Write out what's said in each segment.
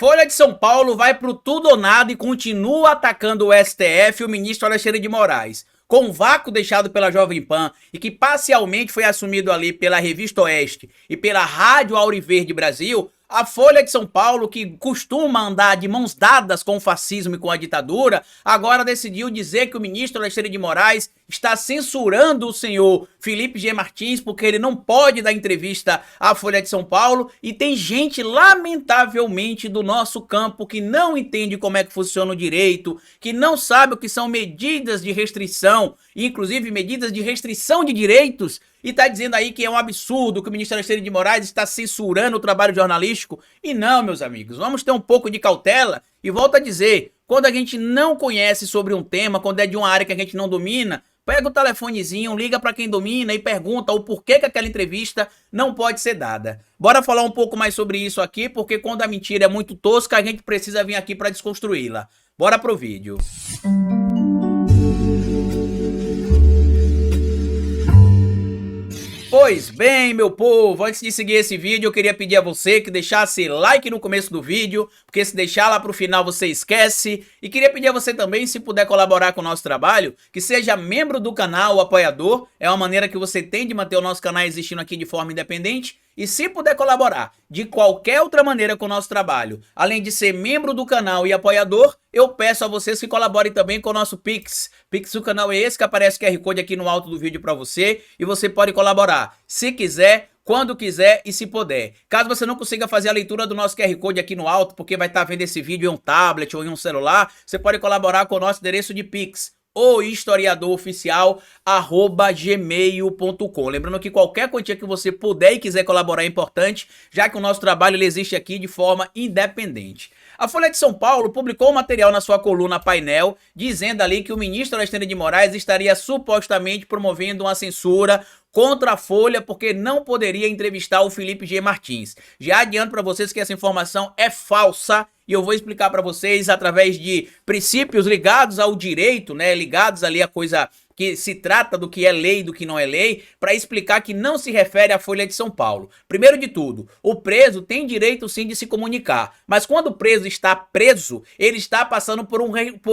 Folha de São Paulo vai pro tudo ou nada e continua atacando o STF e o ministro Alexandre de Moraes. Com o vácuo deixado pela Jovem Pan e que parcialmente foi assumido ali pela Revista Oeste e pela Rádio Auriverde Brasil, a Folha de São Paulo, que costuma andar de mãos dadas com o fascismo e com a ditadura, agora decidiu dizer que o ministro Alexandre de Moraes está censurando o senhor Felipe G. Martins porque ele não pode dar entrevista à Folha de São Paulo, e tem gente, lamentavelmente, do nosso campo que não entende como é que funciona o direito, que não sabe o que são medidas de restrição, inclusive medidas de restrição de direitos, e tá dizendo aí que é um absurdo que o ministro Alexandre de Moraes está censurando o trabalho jornalístico. E não, meus amigos, vamos ter um pouco de cautela. E volto a dizer, quando a gente não conhece sobre um tema, quando é de uma área que a gente não domina, pega o telefonezinho, liga para quem domina e pergunta o porquê que aquela entrevista não pode ser dada. Bora falar um pouco mais sobre isso aqui, porque quando a mentira é muito tosca, a gente precisa vir aqui para desconstruí-la. Bora pro vídeo. Pois bem, meu povo, antes de seguir esse vídeo, eu queria pedir a você que deixasse like no começo do vídeo, porque se deixar lá pro final você esquece. E queria pedir a você também, se puder colaborar com o nosso trabalho, que seja membro do canal, apoiador. É uma maneira que você tem de manter o nosso canal existindo aqui de forma independente. E se puder colaborar de qualquer outra maneira com o nosso trabalho, além de ser membro do canal e apoiador, eu peço a vocês que colaborem também com o nosso Pix. Pix do canal é esse que aparece o QR Code aqui no alto do vídeo para você, e você pode colaborar se quiser, quando quiser e se puder. Caso você não consiga fazer a leitura do nosso QR Code aqui no alto, porque vai estar vendo esse vídeo em um tablet ou em um celular, você pode colaborar com o nosso endereço de Pix, o historiadoroficial@gmail.com. Lembrando que qualquer quantia que você puder e quiser colaborar é importante, já que o nosso trabalho ele existe aqui de forma independente. A Folha de São Paulo publicou um material na sua coluna Painel, dizendo ali que o ministro Alexandre de Moraes estaria supostamente promovendo uma censura contra a Folha porque não poderia entrevistar o Felipe G. Martins. Já adianto para vocês que essa informação é falsa, e eu vou explicar para vocês através de princípios ligados ao direito, né, ligados ali a coisa que se trata do que é lei e do que não é lei, para explicar que não se refere à Folha de São Paulo. Primeiro de tudo, o preso tem direito sim de se comunicar, mas quando o preso está preso, ele está passando por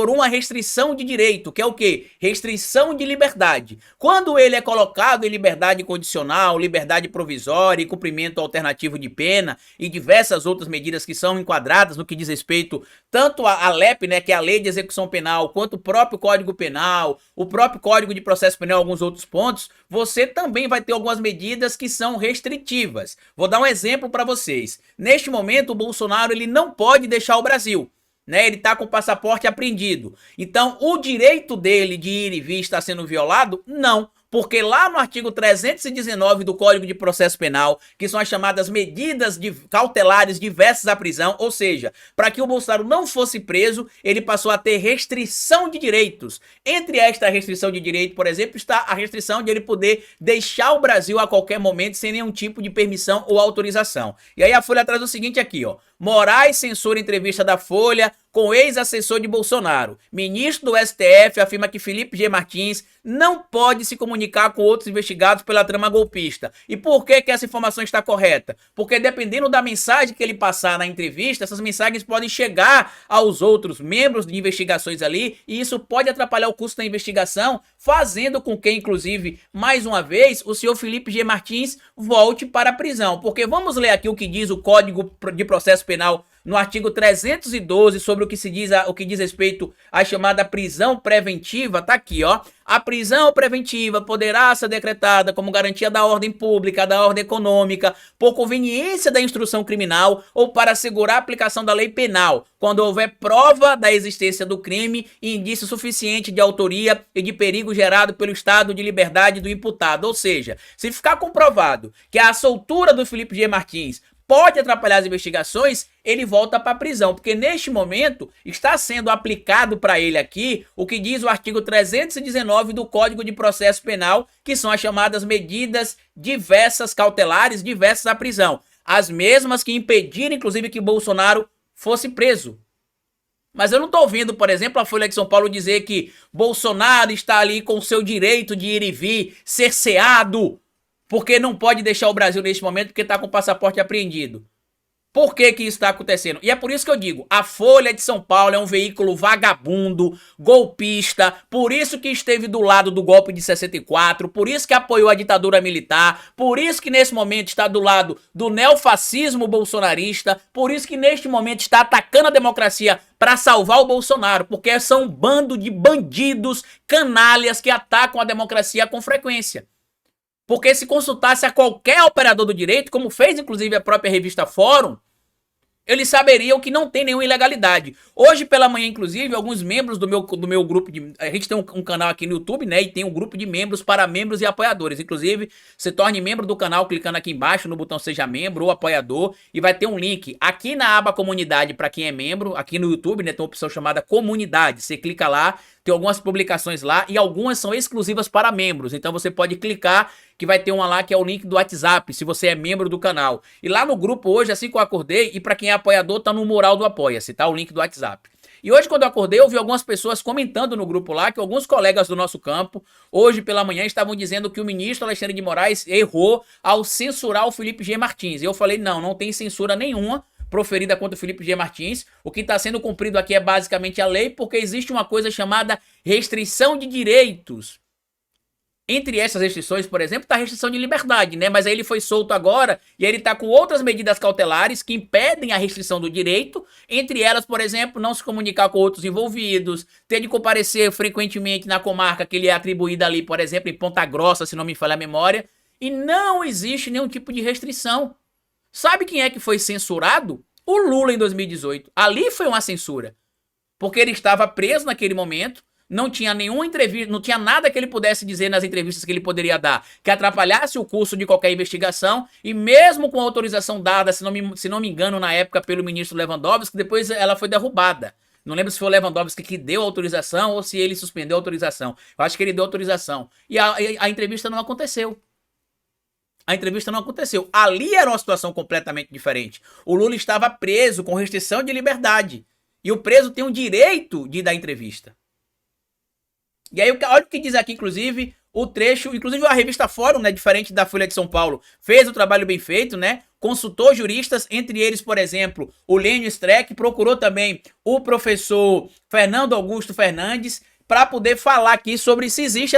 uma restrição de direito, que é o quê? Restrição de liberdade. Quando ele é colocado em liberdade condicional, liberdade provisória e cumprimento alternativo de pena e diversas outras medidas que são enquadradas no que diz respeito tanto à LEP, né, que é a Lei de Execução Penal, quanto o próprio Código Penal, o próprio Código de Processo Penal e alguns outros pontos, você também vai ter algumas medidas que são restritivas. Vou dar um exemplo para vocês. Neste momento, o Bolsonaro ele não pode deixar o Brasil, né? Ele está com o passaporte apreendido. Então, o direito dele de ir e vir está sendo violado? Não. Porque lá no artigo 319 do Código de Processo Penal, que são as chamadas medidas cautelares diversas à prisão, ou seja, para que o Bolsonaro não fosse preso, ele passou a ter restrição de direitos. Entre esta restrição de direito, por exemplo, está a restrição de ele poder deixar o Brasil a qualquer momento sem nenhum tipo de permissão ou autorização. E aí a Folha traz o seguinte aqui, ó. Moraes censura entrevista da Folha com ex-assessor de Bolsonaro. Ministro do STF afirma que Felipe G. Martins não pode se comunicar com outros investigados pela trama golpista. E por que essa informação está correta? Porque dependendo da mensagem que ele passar na entrevista, essas mensagens podem chegar aos outros membros de investigações ali, e isso pode atrapalhar o curso da investigação, fazendo com que, inclusive, mais uma vez, o senhor Felipe G. Martins volte para a prisão. Porque vamos ler aqui o que diz o Código de Processo Penal no artigo 312 sobre o que diz respeito à chamada prisão preventiva. Tá aqui, ó. A prisão preventiva poderá ser decretada como garantia da ordem pública, da ordem econômica, por conveniência da instrução criminal ou para assegurar a aplicação da lei penal, quando houver prova da existência do crime e indício suficiente de autoria e de perigo gerado pelo estado de liberdade do imputado. Ou seja, se ficar comprovado que a soltura do Felipe G. Martins pode atrapalhar as investigações, ele volta para a prisão, porque neste momento está sendo aplicado para ele aqui o que diz o artigo 319 do Código de Processo Penal, que são as chamadas medidas diversas cautelares, diversas à prisão, as mesmas que impediram, inclusive, que Bolsonaro fosse preso. Mas eu não estou ouvindo, por exemplo, a Folha de São Paulo dizer que Bolsonaro está ali com o seu direito de ir e vir cerceado, porque não pode deixar o Brasil neste momento porque está com o passaporte apreendido. Por que que isso está acontecendo? E é por isso que eu digo, a Folha de São Paulo é um veículo vagabundo, golpista, por isso que esteve do lado do golpe de 64, por isso que apoiou a ditadura militar, por isso que nesse momento está do lado do neofascismo bolsonarista, por isso que neste momento está atacando a democracia para salvar o Bolsonaro, porque são um bando de bandidos, canalhas que atacam a democracia com frequência. Porque se consultasse a qualquer operador do direito, como fez inclusive a própria revista Fórum, eles saberiam que não tem nenhuma ilegalidade. Hoje pela manhã, inclusive, alguns membros do meu grupo de... A gente tem um canal aqui no YouTube, né? E tem um grupo de membros para membros e apoiadores. Inclusive, se torne membro do canal clicando aqui embaixo no botão Seja Membro ou Apoiador. E vai ter um link aqui na aba Comunidade para quem é membro. Aqui no YouTube, né? Tem uma opção chamada Comunidade. Você clica lá, tem algumas publicações lá e algumas são exclusivas para membros. Então você pode clicar que vai ter uma lá que é o link do WhatsApp, se você é membro do canal. E lá no grupo hoje, assim que eu acordei, e para quem é apoiador, tá no mural do Apoia-se, tá? O link do WhatsApp. E hoje, quando eu acordei, eu vi algumas pessoas comentando no grupo lá que alguns colegas do nosso campo, hoje pela manhã, estavam dizendo que o ministro Alexandre de Moraes errou ao censurar o Felipe G. Martins. E eu falei, não, não tem censura nenhuma proferida contra o Felipe G. Martins. O que está sendo cumprido aqui é basicamente a lei, porque existe uma coisa chamada restrição de direitos. Entre essas restrições, por exemplo, está a restrição de liberdade, né? Mas aí ele foi solto agora e aí ele está com outras medidas cautelares que impedem a restrição do direito. Entre elas, por exemplo, não se comunicar com outros envolvidos, ter de comparecer frequentemente na comarca que ele é atribuído ali, por exemplo, em Ponta Grossa, se não me falha a memória. E não existe nenhum tipo de restrição. Sabe quem é que foi censurado? O Lula em 2018. Ali foi uma censura. Porque ele estava preso naquele momento. Não tinha nenhuma entrevista, não tinha nada que ele pudesse dizer nas entrevistas que ele poderia dar que atrapalhasse o curso de qualquer investigação, e mesmo com a autorização dada, se não me engano, na época pelo ministro Lewandowski, depois ela foi derrubada. Não lembro se foi o Lewandowski que deu a autorização ou se ele suspendeu a autorização. Eu acho que ele deu autorização. E a entrevista não aconteceu. A entrevista não aconteceu. Ali era uma situação completamente diferente. O Lula estava preso com restrição de liberdade. E o preso tem o direito de dar entrevista. E aí, olha o que diz aqui, inclusive, o trecho, inclusive a revista Fórum, né, diferente da Folha de São Paulo, fez o trabalho bem feito, né, consultou juristas, entre eles, por exemplo, o Lênio Streck, procurou também o professor Fernando Augusto Fernandes, para poder falar aqui sobre se existem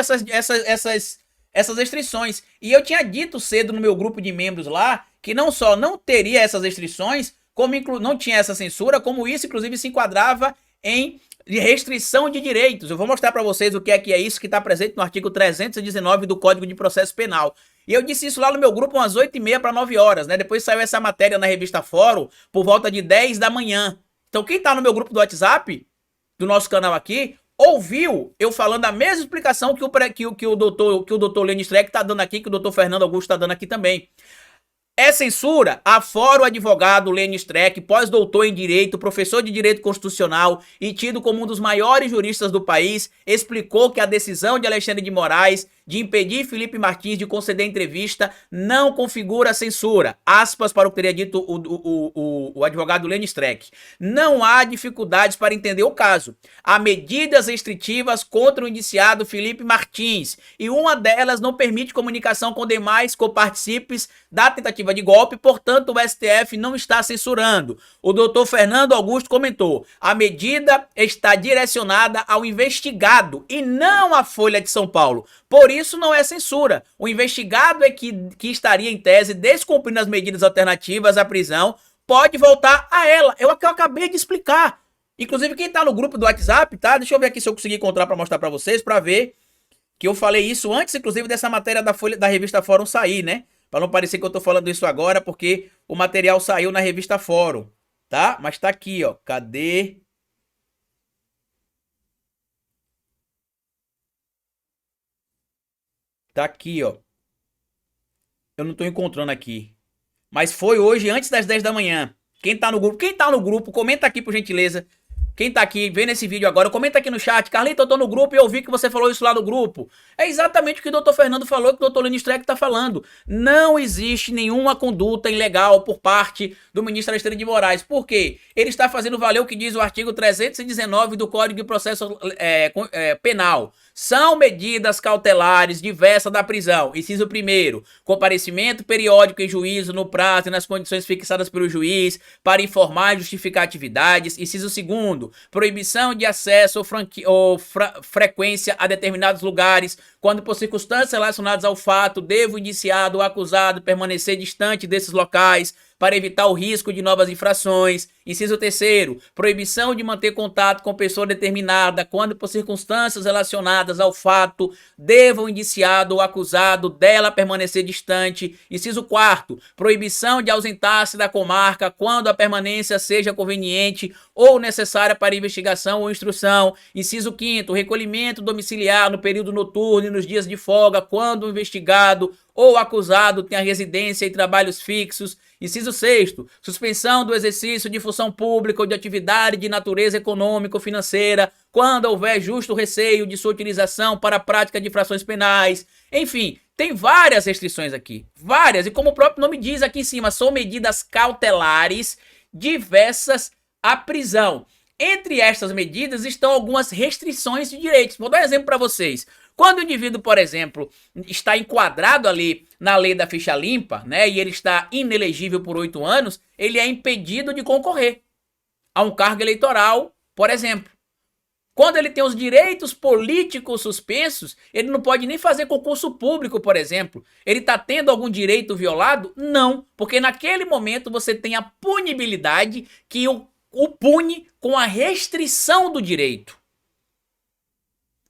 essas restrições. E eu tinha dito cedo no meu grupo de membros lá, que não só não teria essas restrições, como não tinha essa censura, como isso, inclusive, se enquadrava em de restrição de direitos. Eu vou mostrar para vocês o que é isso que está presente no artigo 319 do Código de Processo Penal. E eu disse isso lá no meu grupo umas 8h30 para 9 horas, né? Depois saiu essa matéria na revista Fórum por volta de 10 da manhã. Então quem tá no meu grupo do WhatsApp, do nosso canal aqui, ouviu eu falando a mesma explicação que o doutor Lênio Streck tá dando aqui, que o doutor Fernando Augusto tá dando aqui também. É censura? Afora o advogado Lênio Streck, pós-doutor em Direito, professor de Direito Constitucional e tido como um dos maiores juristas do país, explicou que a decisão de Alexandre de Moraes de impedir Felipe Martins de conceder entrevista não configura censura. Aspas para o que teria dito o advogado Lênio Streck. Não há dificuldades para entender o caso. Há medidas restritivas contra o indiciado Felipe Martins e uma delas não permite comunicação com demais coparticipes da tentativa de golpe, portanto o STF não está censurando. O doutor Fernando Augusto comentou, a medida está direcionada ao investigado e não à Folha de São Paulo. Por isso não é censura. O investigado é que estaria em tese descumprindo as medidas alternativas à prisão, pode voltar a ela. Eu acabei de explicar. Inclusive quem tá no grupo do WhatsApp, tá? Deixa eu ver aqui se eu conseguir encontrar para mostrar para vocês, para ver que eu falei isso antes, inclusive, dessa matéria da revista Fórum sair, né? Para não parecer que eu tô falando isso agora, porque o material saiu na revista Fórum, tá? Mas tá aqui, ó. Cadê? Tá aqui, ó. Eu não tô encontrando aqui. Mas foi hoje, antes das 10 da manhã. Quem tá no grupo, comenta aqui, por gentileza. Quem tá aqui vendo esse vídeo agora, comenta aqui no chat. Carlito, eu tô no grupo e eu vi que você falou isso lá no grupo. É exatamente o que o doutor Fernando falou, que o doutor Lênin Streck tá falando. Não existe nenhuma conduta ilegal por parte do ministro Alexandre de Moraes. Por quê? Ele está fazendo valer o que diz o artigo 319 do Código de Processo Penal. São medidas cautelares diversas da prisão. Inciso 1º, comparecimento periódico em juízo no prazo e nas condições fixadas pelo juiz para informar e justificar atividades. Inciso 2º, proibição de acesso ou frequência a determinados lugares, quando por circunstâncias relacionadas ao fato, deva o indiciado ou acusado permanecer distante desses locais para evitar o risco de novas infrações. Inciso 3º, proibição de manter contato com pessoa determinada, quando por circunstâncias relacionadas ao fato, deva o indiciado ou acusado dela permanecer distante. Inciso 4º, proibição de ausentar-se da comarca, quando a permanência seja conveniente ou necessária para investigação ou instrução. Inciso 5º, recolhimento domiciliar no período noturno e nos dias de folga, quando o investigado ou acusado tenha residência e trabalhos fixos. Inciso 6º, suspensão do exercício de função pública ou de atividade de natureza econômica ou financeira, quando houver justo receio de sua utilização para a prática de infrações penais. Enfim, tem várias restrições aqui, várias, e como o próprio nome diz aqui em cima, são medidas cautelares diversas à prisão. Entre estas medidas estão algumas restrições de direitos. Vou dar um exemplo para vocês. Quando o indivíduo, por exemplo, está enquadrado ali na lei da ficha limpa, né, e ele está inelegível por 8 anos, ele é impedido de concorrer a um cargo eleitoral, por exemplo. Quando ele tem os direitos políticos suspensos, ele não pode nem fazer concurso público, por exemplo. Ele está tendo algum direito violado? Não, porque naquele momento você tem a punibilidade que o pune com a restrição do direito.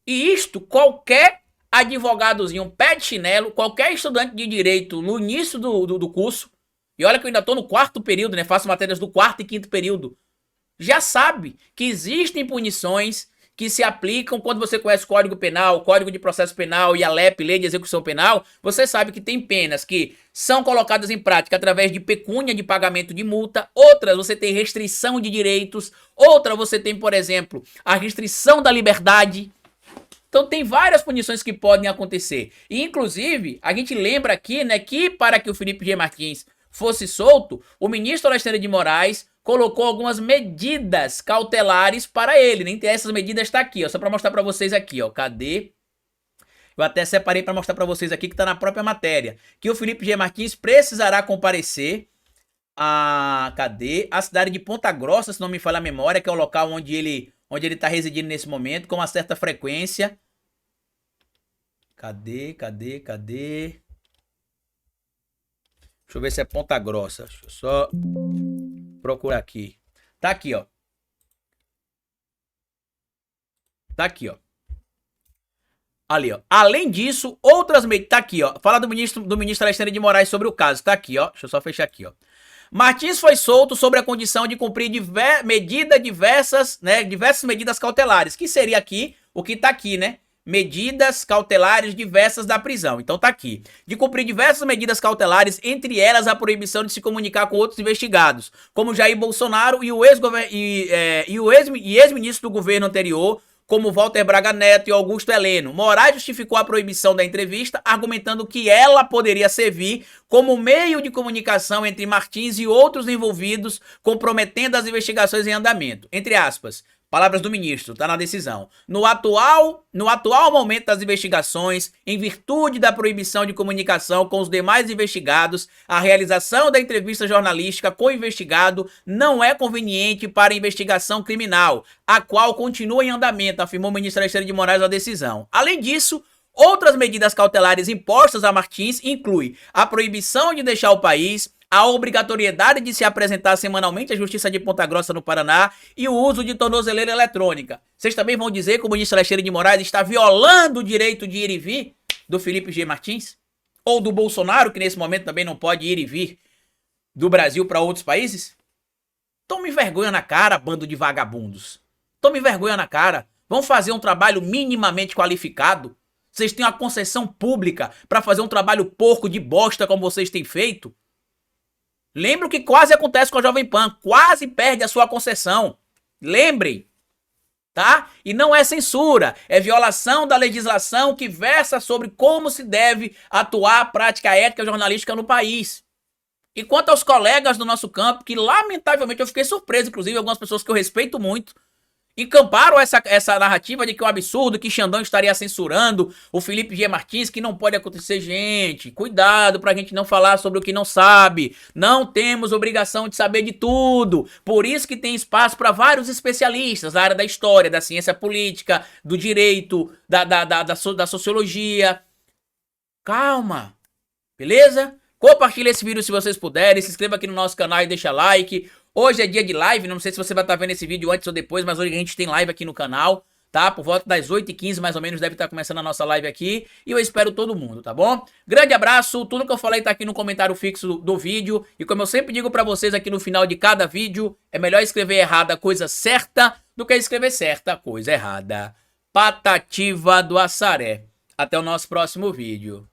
E isto, qualquer advogadozinho, pé de chinelo, qualquer estudante de direito no início do curso, e olha que eu ainda estou no 4º período, né? Faço matérias do 4º e 5º período, já sabe que existem punições que se aplicam quando você conhece o Código Penal, o Código de Processo Penal e a LEP, Lei de Execução Penal. Você sabe que tem penas que são colocadas em prática através de pecúnia de pagamento de multa, outras você tem restrição de direitos, outra você tem, por exemplo, a restrição da liberdade. Então tem várias punições que podem acontecer. E inclusive, a gente lembra aqui, né, que para que o Felipe G. Martins fosse solto, o ministro Alexandre de Moraes colocou algumas medidas cautelares para ele. Nem essas medidas estão aqui, ó, só para mostrar para vocês aqui, ó. Cadê? Eu até separei para mostrar para vocês aqui que está na própria matéria. Que o Felipe G. Martins precisará comparecer cadê? A cidade de Ponta Grossa, se não me falha a memória, que é o local onde ele está residindo nesse momento, com uma certa frequência. Cadê? Deixa eu ver se é Ponta Grossa. Deixa eu só procurar aqui. Tá aqui, ó. Tá aqui, ó. Ali, ó. Além disso, outras medidas. Tá aqui, ó. Fala do ministro Alexandre de Moraes sobre o caso. Tá aqui, ó. Deixa eu só fechar aqui, ó. Martins foi solto sobre a condição de cumprir diversas medidas cautelares, que seria aqui o que tá aqui, né? Medidas cautelares diversas da prisão. Então tá aqui. De cumprir diversas medidas cautelares, entre elas a proibição de se comunicar com outros investigados, como Jair Bolsonaro e o ex-ministro do governo anterior, como Walter Braga Neto e Augusto Heleno. Moraes justificou a proibição da entrevista, argumentando que ela poderia servir como meio de comunicação entre Martins e outros envolvidos, comprometendo as investigações em andamento. Entre aspas, palavras do ministro, tá na decisão. No atual momento das investigações, em virtude da proibição de comunicação com os demais investigados, a realização da entrevista jornalística com o investigado não é conveniente para a investigação criminal, a qual continua em andamento, afirmou o ministro Alexandre de Moraes na decisão. Além disso, outras medidas cautelares impostas a Martins incluem a proibição de deixar o país, a obrigatoriedade de se apresentar semanalmente à Justiça de Ponta Grossa, no Paraná, e o uso de tornozeleira eletrônica. Vocês também vão dizer que o ministro Alexandre de Moraes está violando o direito de ir e vir do Felipe G. Martins? Ou do Bolsonaro, que nesse momento também não pode ir e vir do Brasil para outros países? Tome vergonha na cara, bando de vagabundos. Tome vergonha na cara. Vão fazer um trabalho minimamente qualificado. Vocês têm uma concessão pública para fazer um trabalho porco de bosta como vocês têm feito? Lembra o que quase acontece com a Jovem Pan, quase perde a sua concessão. Lembrem, tá? E não é censura, é violação da legislação que versa sobre como se deve atuar a prática ética jornalística no país. E quanto aos colegas do nosso campo, que lamentavelmente eu fiquei surpreso, inclusive algumas pessoas que eu respeito muito, encamparam essa narrativa de que é um absurdo, que Xandão estaria censurando o Felipe G. Martins, que não pode acontecer. Gente, cuidado pra gente não falar sobre o que não sabe. Não temos obrigação de saber de tudo. Por isso que tem espaço para vários especialistas da área da história, da ciência política, do direito, da sociologia. Calma, beleza? Compartilhe esse vídeo se vocês puderem, se inscreva aqui no nosso canal e deixa like. Hoje é dia de live, não sei se você vai estar vendo esse vídeo antes ou depois, mas hoje a gente tem live aqui no canal, tá? Por volta das 8h15 mais ou menos deve estar começando a nossa live aqui e eu espero todo mundo, tá bom? Grande abraço, tudo que eu falei tá aqui no comentário fixo do vídeo e como eu sempre digo pra vocês aqui no final de cada vídeo, é melhor escrever errada a coisa certa do que escrever certa a coisa errada. Patativa do Assaré. Até o nosso próximo vídeo.